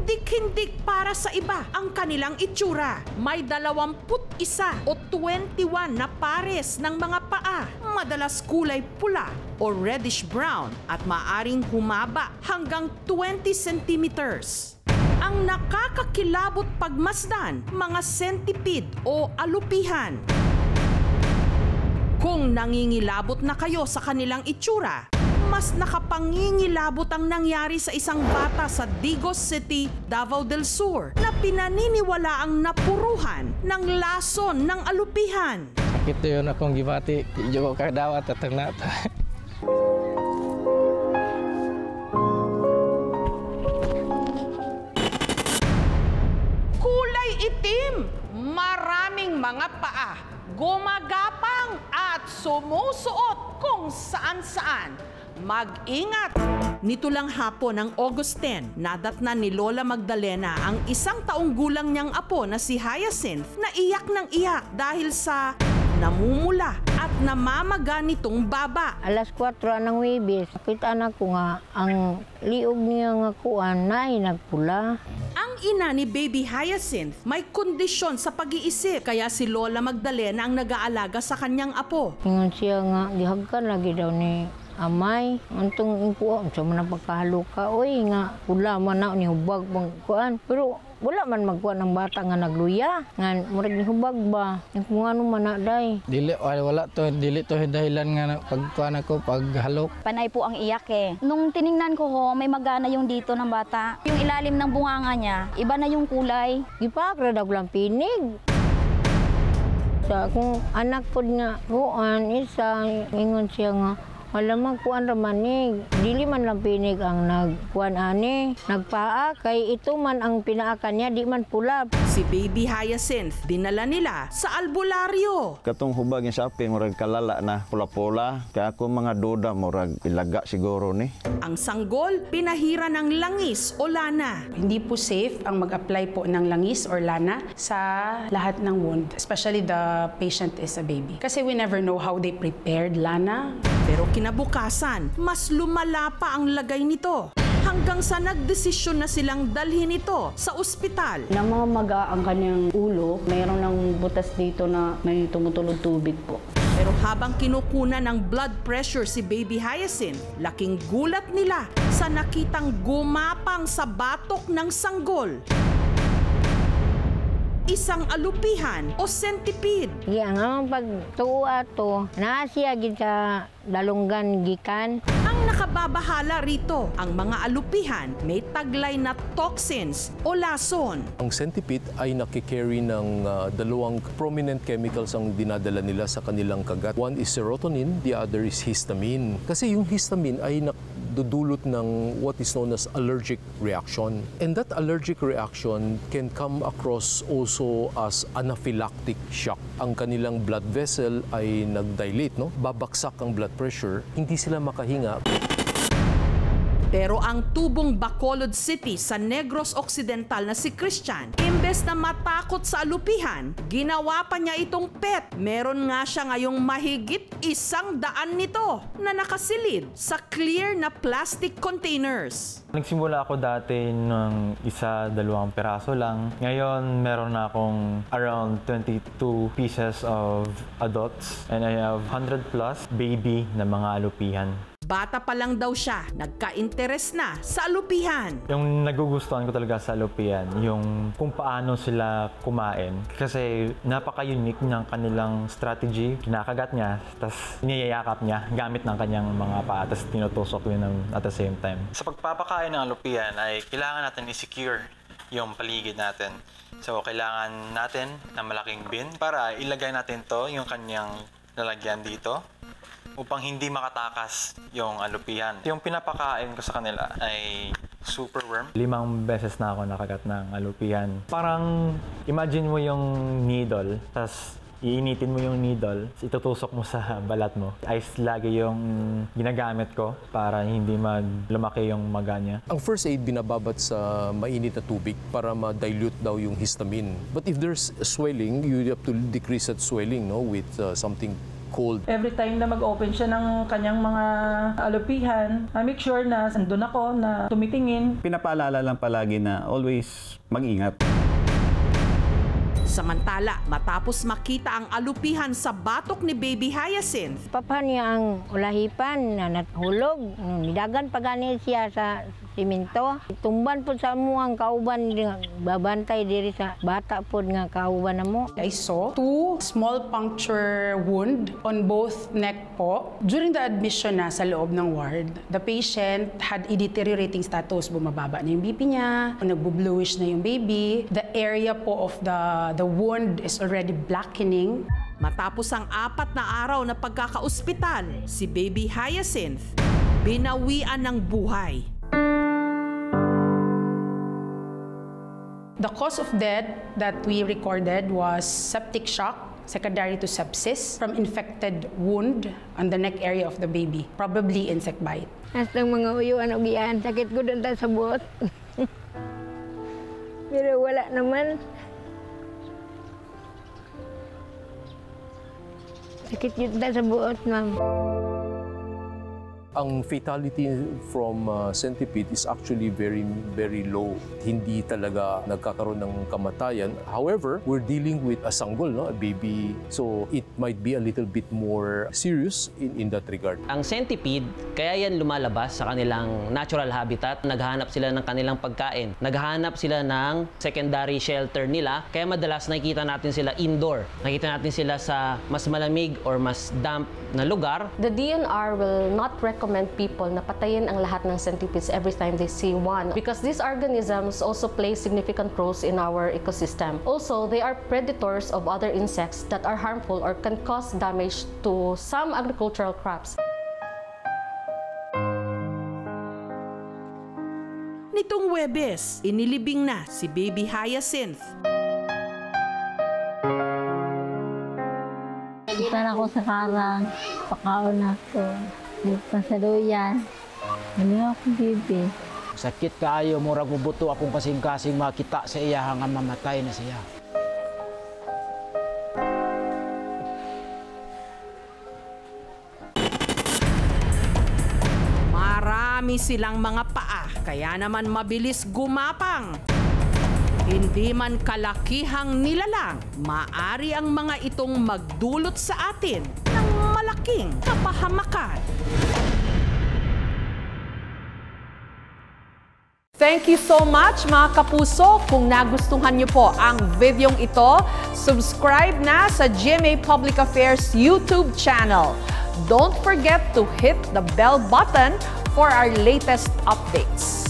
Hindik-hindik para sa iba ang kanilang itsura. May 21 o 21 na pares ng mga paa, madalas kulay pula o reddish-brown at maaring humaba hanggang 20 centimeters. Ang nakakakilabot pagmasdan, mga centipede o alupihan. Kung nangingilabot na kayo sa kanilang itsura, mas nakapangingilabot ang nangyari sa isang bata sa Digos City, Davao del Sur na pinaniniwalaang napuruhan ng lason ng alupihan. Ito yun akong gibati, di ko kadawat at nata. Kulay itim, maraming mga paa, gumagapang at sumusuot kung saan-saan. Mag-ingat! Nito lang hapon ng August 10, nadatnan ni Lola Magdalena ang 1 taong gulang niyang apo na si Hyacinth na iyak ng iyak dahil sa namumula at namamaga nitong baba. Alas 4 ng Webes, nakita na ko nga ang liog niya nga kuan na nagpula. Ang ina ni Baby Hyacinth may kondisyon sa pag-iisip kaya si Lola Magdalena ang nag-aalaga sa kanyang apo. Ingon siya nga, gihagkan lagi daw ni amay. Antong impuan, siya man ang pagkahaluka. Uy nga, pula man na ni hubag pang kuan. Pero wala man magkuan ng bata nga nagluya. Nga, murag ni hubag ba? Kung ano man na, day. Dili to dahilan nga pagkuan ako, paghalok. Panay po ang iyak eh. Nung tiningnan ko ho, may magana yung dito ng bata. Yung ilalim ng bunganga niya, iba na yung kulay. Ipakra daw lang pinig. Sa kung anak ko nga, kuan, isa, ingon siya nga, wala man kuan ramanig. Dili man lang pinig ang nagkuan ani. Nagpaa kay ito man ang pinaakan niya, di man pula. Si Baby Hyacinth dinala nila sa albularyo. Katong hubag yung saping, murag kalala na pula-pula. Kaya ako mga duda, murag ilaga siguro ni. Ang sanggol, pinahira ng langis o lana. Hindi po safe ang mag-apply po ng langis or lana sa lahat ng wound, especially the patient is a baby. Kasi we never know how they prepared lana. Pero kinabukasan, mas lumala pa ang lagay nito. Hanggang sa nagdesisyon na silang dalhin ito sa ospital. Namamaga ang kanyang ulo, mayroon ng butas dito na may tumutulog tubig po. Pero habang kinukunan ng blood pressure si Baby Hyacinth, laking gulat nila sa nakitang gumapang sa batok ng sanggol. Isang alupihan o centipede. Yang nga pagtuo ato, naasiya gid sa dalunggan gikan. Ang nakababahala rito, ang mga alupihan may taglay na toxins o lason. Ang centipede ay nakikarry ng dalawang prominent chemicals ang dinadala nila sa kanilang kagat. One is serotonin, the other is histamine. Kasi yung histamine ay dudulot ng what is known as allergic reaction. And that allergic reaction can come across also as anaphylactic shock. Ang kanilang blood vessel ay nag-dilate, no? Babaksak ang blood pressure, hindi sila makahinga. Pero ang tubong Bacolod City sa Negros Occidental na si Christian, imbes na matakot sa alupihan, ginawa pa niya itong pet. Meron nga siya ngayong mahigit 100 nito na nakasilid sa clear na plastic containers. Nagsimula ako dati ng 1-2 peraso lang. Ngayon, meron na akong around 22 pieces of adults and I have 100 plus baby na mga alupihan. Bata pa lang daw siya, nagka-interes na sa alupihan. Yung nagugustuhan ko talaga sa alupihan, yung kung paano sila kumain. Kasi napaka-unique ng kanilang strategy. Kinakagat niya, tapos niyayakap niya gamit ng kanyang mga paa, tapos tinutusok yun at the same time. Sa pagpapakain ng alupihan ay kailangan natin i-secure yung paligid natin. So kailangan natin ng malaking bin para ilagay natin to yung kanyang lalagyan dito, upang hindi makatakas yung alupihan. Yung pinapakain ko sa kanila ay superworm. 5 beses na ako nakagat ng alupihan. Parang imagine mo yung needle, tas iinitin mo yung needle, itutusok mo sa balat mo. Ice lagi yung ginagamit ko para hindi lumaki yung maga niya. Ang first aid binababat sa mainit na tubig para ma-dilute daw yung histamine. But if there's swelling, you have to decrease that swelling, no, with something cold. Every time na mag-open siya ng kanyang mga alupihan, make sure na andun ako na tumitingin. Pinapaalala lang palagi na always mag-ingat. Samantala, matapos makita ang alupihan sa batok ni Baby Hyacinth, Papa niya ang ulahipan na nahulog. Nidagan pa gani siya sa simento. Tumban po sa mo ang kauban, babantay diri sa bata po nga kauban na mo. I saw 2 small puncture wound on both neck po. During the admission na sa loob ng ward, the patient had a deteriorating status. Bumababa na yung BP niya, nagbo-bluish na yung baby. The area po of the wound is already blackening. matapos ang 4 na araw na pagkakaospital, si Baby Hyacinth binawian ng buhay. The cause of death that we recorded was septic shock secondary to sepsis from infected wound on the neck area of the baby, probably insect bite. Hasta mga uyuan o giyaan, sakit ko doon sa buot. Pero wala naman. Sakit yun sa buot, ma'am. Ang fatality from centipede is actually very, very low. Hindi talaga nagkakaroon ng kamatayan. However, we're dealing with a sanggol, no? A baby. So it might be a little bit more serious in that regard. Ang centipede, kaya yan lumalabas sa kanilang natural habitat. Naghahanap sila ng kanilang pagkain. Naghahanap sila ng secondary shelter nila. Kaya madalas nakikita natin sila indoor. Nakikita natin sila sa mas malamig or mas damp na lugar. The DNR will not recommend people na patayin ang lahat ng centipedes every time they see one because these organisms also play significant roles in our ecosystem. Also, they are predators of other insects that are harmful or can cause damage to some agricultural crops. Nitong Huwebes, inilibing na si Baby Hyacinth. Punta na ako sa karang, pakaon ako. Pasaluyan. Ano ako, baby? Sakit kaayo, murag mubuto akong kasing-kasing makita sa iya hanggang mamatay na siya. Marami silang mga paa, kaya naman mabilis gumapang. Hindi man kalakihang nilalang, maaari ang mga itong magdulot sa atin ng malaking kapahamakan. Thank you so much mga kapuso. Kung nagustuhan niyo po ang videong ito, subscribe na sa GMA Public Affairs YouTube channel. Don't forget to hit the bell button for our latest updates.